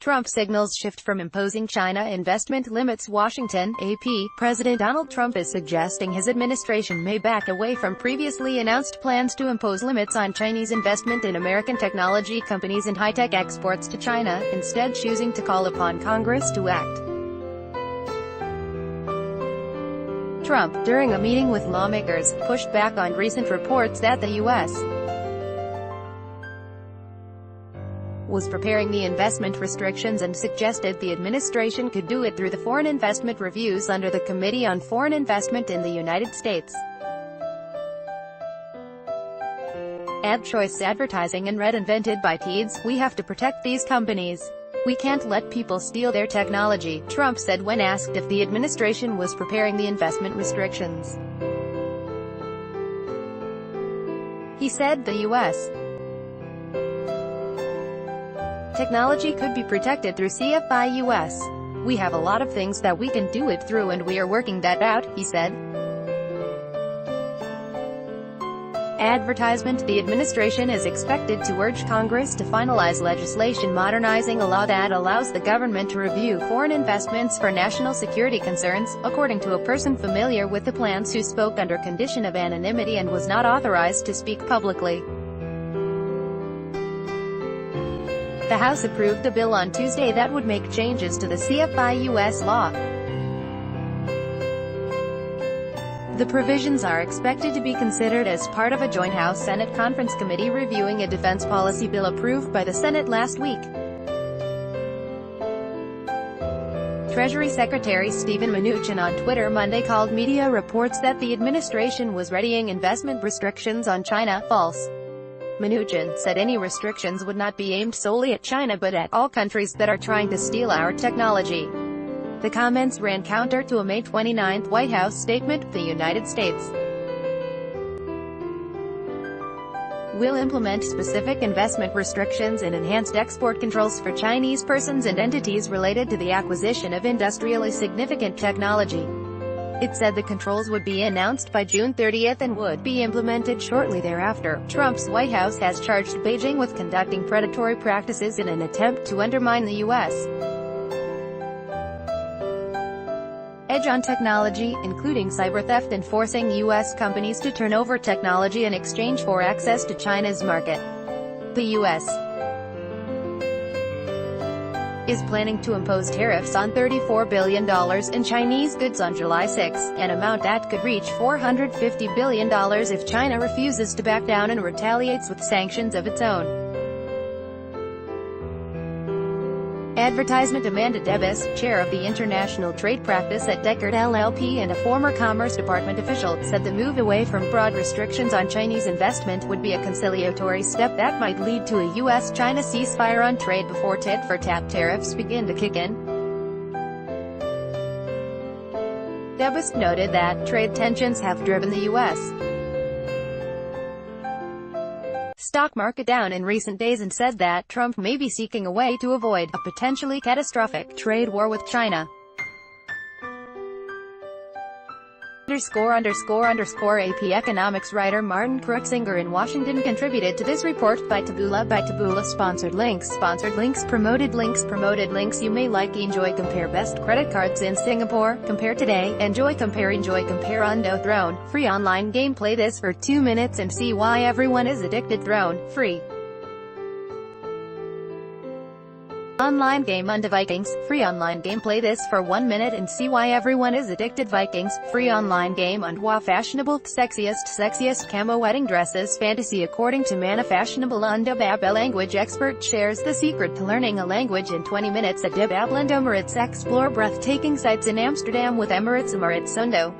Trump signals shift from imposing China investment limits. Washington, AP. President Donald Trump is suggesting his administration may back away from previously announced plans to impose limits on Chinese investment in American technology companies and high-tech exports to China, instead choosing to call upon Congress to act. Trump, during a meeting with lawmakers, pushed back on recent reports that the U.S. was preparing the investment restrictions and suggested the administration could do it through the foreign investment reviews under the Committee on Foreign Investment in the United States. Ad choice advertising and red invented by Teads, we have to protect these companies. We can't let people steal their technology, Trump said when asked if the administration was preparing the investment restrictions. He said the U.S. technology could be protected through CFI US. We have a lot of things that we can do it through and we are working that out, he said. Advertisement. The administration is expected to urge Congress to finalize legislation modernizing a law that allows the government to review foreign investments for national security concerns, according to a person familiar with the plans who spoke under condition of anonymity and was not authorized to speak publicly. The House approved a bill on Tuesday that would make changes to the CFI US law. The provisions are expected to be considered as part of a joint House-Senate Conference Committee reviewing a defense policy bill approved by the Senate last week. Treasury Secretary Steven Mnuchin on Twitter Monday called media reports that the administration was readying investment restrictions on China false. Mnuchin said any restrictions would not be aimed solely at China but at all countries that are trying to steal our technology. The comments ran counter to a May 29 White House statement. The United States will implement specific investment restrictions and enhanced export controls for Chinese persons and entities related to the acquisition of industrially significant technology. It said the controls would be announced by June 30 and would be implemented shortly thereafter. Trump's White House has charged Beijing with conducting predatory practices in an attempt to undermine the U.S. edge on technology, including cyber theft and forcing U.S. companies to turn over technology in exchange for access to China's market. The U.S. is planning to impose tariffs on $34 billion in Chinese goods on July 6, an amount that could reach $450 billion if China refuses to back down and retaliates with sanctions of its own. Advertisement. Amanda Debus, chair of the International Trade Practice at Deckard LLP and a former Commerce Department official, said the move away from broad restrictions on Chinese investment would be a conciliatory step that might lead to a U.S.-China ceasefire on trade before tit-for-tat tariffs begin to kick in. Debus noted that trade tensions have driven the U.S. stock market down in recent days and said that Trump may be seeking a way to avoid a potentially catastrophic trade war with China. ____ AP economics writer Martin Cruiksinger in Washington contributed to this report by Taboola. Sponsored links promoted links you may like. Enjoy compare best credit cards in Singapore, compare today, enjoy compare Undo Throne, free online game. Play this for 2 minutes and see why everyone is addicted. Throne, free online game. Undo Vikings, free online game. Play this for 1 minute and see why everyone is addicted. Vikings, free online game. Undo Fashionable, sexiest camo wedding dresses fantasy according to Mana. Fashionable. Undo Babel language expert shares the secret to learning a language in 20 minutes at Babel. Emirates, explore breathtaking sights in Amsterdam with Emirates Undo.